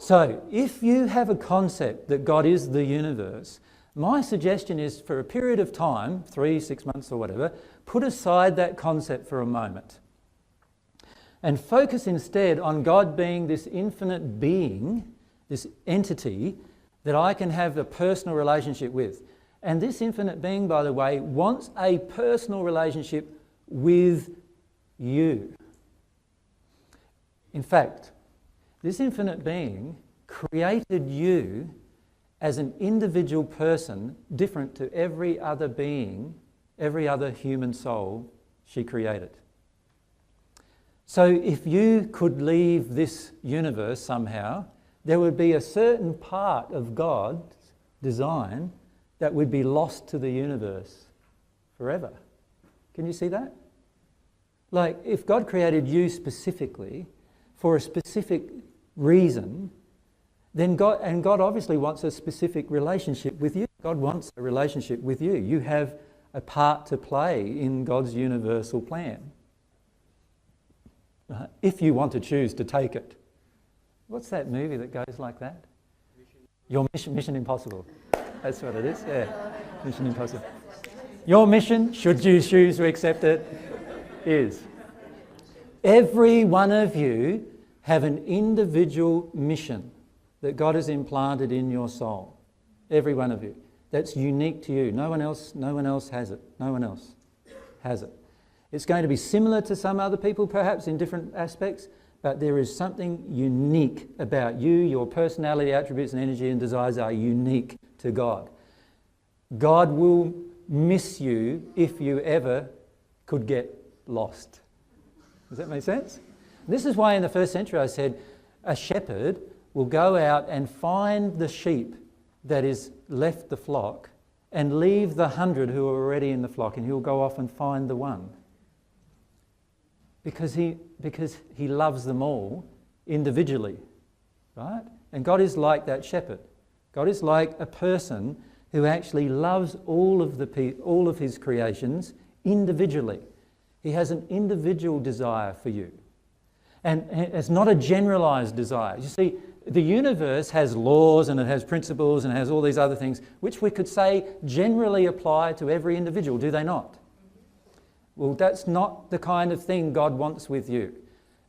So if you have a concept that God is the universe, my suggestion is for a period of time, 3, 6 months or whatever, put aside that concept for a moment and focus instead on God being this infinite being, this entity that I can have a personal relationship with. And this infinite being, by the way, wants a personal relationship with you. In fact, this infinite being created you as an individual person different to every other being, every other human soul she created. So if you could leave this universe somehow, there would be a certain part of God's design that would be lost to the universe forever. Can you see that? Like, if God created you specifically for a specific reason, then God obviously wants a specific relationship with you. God wants a relationship with you. You have a part to play in God's universal plan. If you want to choose to take it. What's that movie that goes like that? Mission Impossible. That's what it is, yeah. Mission Impossible. Your mission, should you choose to accept it, is every one of you have an individual mission that God has implanted in your soul. Every one of you. That's unique to you. No one else has it. No one else has it. It's going to be similar to some other people perhaps in different aspects, but there is something unique about you. Your personality, attributes and energy and desires are unique to God. God will miss you if you ever could get lost. Does that make sense? This is why in the first century I said a shepherd will go out and find the sheep that is left the flock and leave the 100 who are already in the flock, and he'll go off and find the one. Because he loves them all individually, right? And God is like that shepherd. God is like a person who actually loves all of his creations individually. He has an individual desire for you. And it's not a generalized desire. You see, the universe has laws and it has principles and it has all these other things which we could say generally apply to every individual, do they not? Well, that's not the kind of thing God wants with you.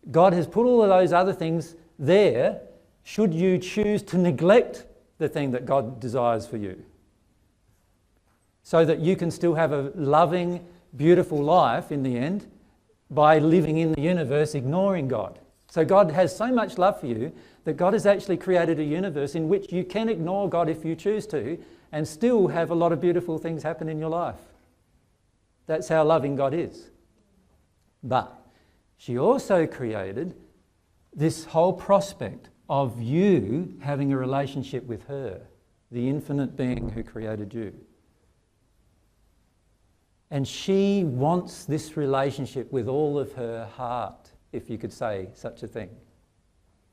God has put all of those other things there should you choose to neglect the thing that God desires for you, so that you can still have a loving, beautiful life in the end by living in the universe ignoring God. So God has so much love for you that God has actually created a universe in which you can ignore God if you choose to and still have a lot of beautiful things happen in your life. That's how loving God is. But she also created this whole prospect of you having a relationship with her, the infinite being who created you. And she wants this relationship with all of her heart, if you could say such a thing.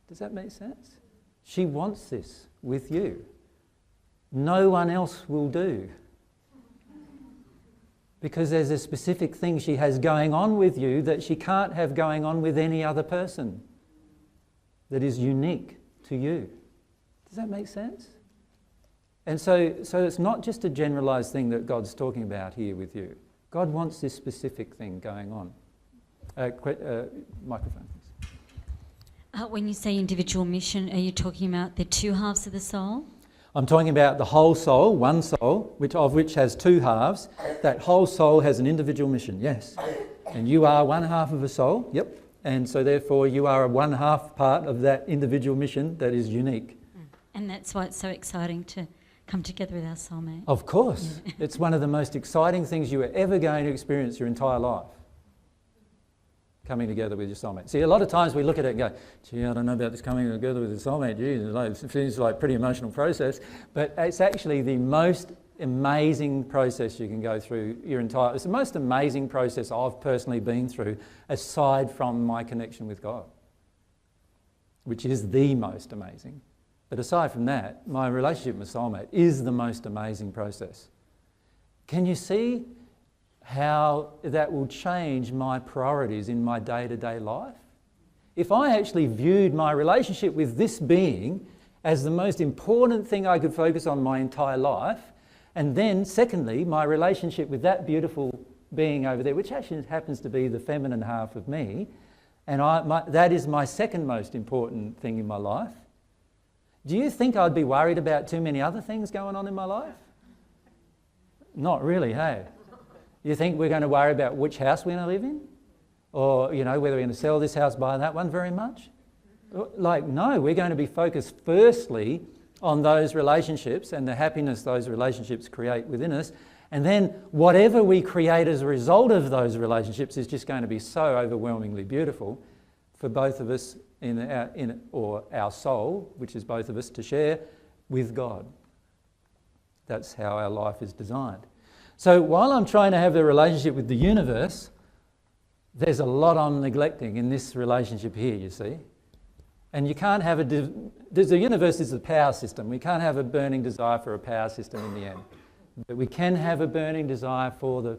Does that make sense? She wants this with you. No one else will do. Because there's a specific thing she has going on with you that she can't have going on with any other person that is unique to you. Does that make sense? And so it's not just a generalised thing that God's talking about here with you. God wants this specific thing going on. Microphone, please. When you say individual mission, are you talking about the two halves of the soul? I'm talking about the whole soul, one soul, of which has two halves. That whole soul has an individual mission, yes. And you are one half of a soul, yep. And so therefore you are a one half part of that individual mission that is unique. And that's why it's so exciting to come together with our soulmate. Of course. Yeah. It's one of the most exciting things you are ever going to experience your entire life. Coming together with your soulmate. See, a lot of times we look at it and go, gee, I don't know about this coming together with your soulmate. Gee, it seems like a pretty emotional process. But it's actually the most amazing process you can go through your entire... It's the most amazing process I've personally been through, aside from my connection with God, which is the most amazing. But aside from that, my relationship with soulmate is the most amazing process. Can you see how that will change my priorities in my day-to-day life? If I actually viewed my relationship with this being as the most important thing I could focus on my entire life. And then, secondly, my relationship with that beautiful being over there, which actually happens to be the feminine half of me, and that is my second most important thing in my life. Do you think I'd be worried about too many other things going on in my life? Not really, hey? You think we're going to worry about which house we're going to live in? Or, you know, whether we're going to sell this house, buy that one very much? Like, no, we're going to be focused firstly on those relationships and the happiness those relationships create within us. And then whatever we create as a result of those relationships is just going to be so overwhelmingly beautiful for both of us or our soul, which is both of us, to share with God. That's how our life is designed. So while I'm trying to have a relationship with the universe, there's a lot I'm neglecting in this relationship here, you see. And you can't have the universe is a power system. We can't have a burning desire for a power system in the end. But we can have a burning desire for the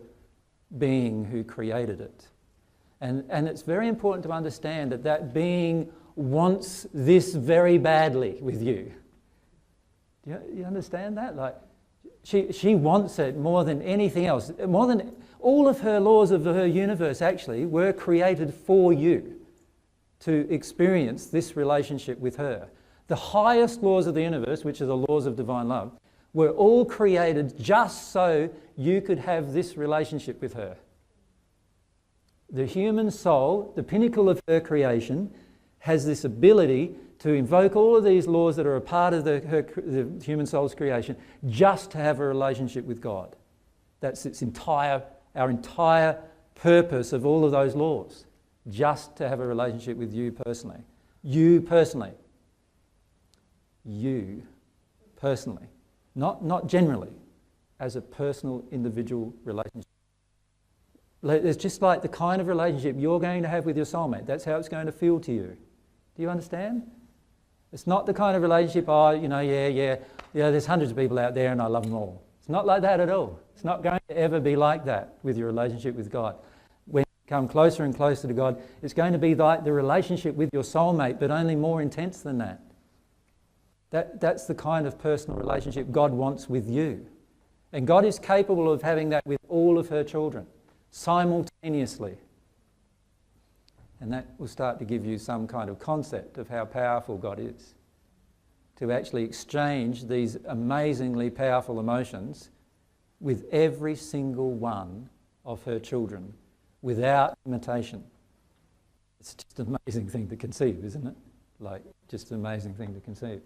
being who created it. And it's very important to understand that that being wants this very badly with you. Do you understand that? Like, she wants it more than anything else. More than all of her laws of her universe actually were created for you to experience this relationship with her. The highest laws of the universe, which are the laws of divine love, were all created just so you could have this relationship with her. The human soul, the pinnacle of her creation, has this ability to invoke all of these laws that are a part of the human soul's creation just to have a relationship with God. That's our entire purpose of all of those laws, just to have a relationship with you personally. You personally. You personally. Not generally, as a personal, individual relationship. It's just like the kind of relationship you're going to have with your soulmate. That's how it's going to feel to you. Do you understand? It's not the kind of relationship, there's hundreds of people out there and I love them all. It's not like that at all. It's not going to ever be like that with your relationship with God. When you come closer and closer to God, it's going to be like the relationship with your soulmate, but only more intense than that. That's the kind of personal relationship God wants with you. And God is capable of having that with all of her children, simultaneously. And that will start to give you some kind of concept of how powerful God is. To actually exchange these amazingly powerful emotions with every single one of her children without limitation. It's just an amazing thing to conceive, isn't it? Like, just an amazing thing to conceive.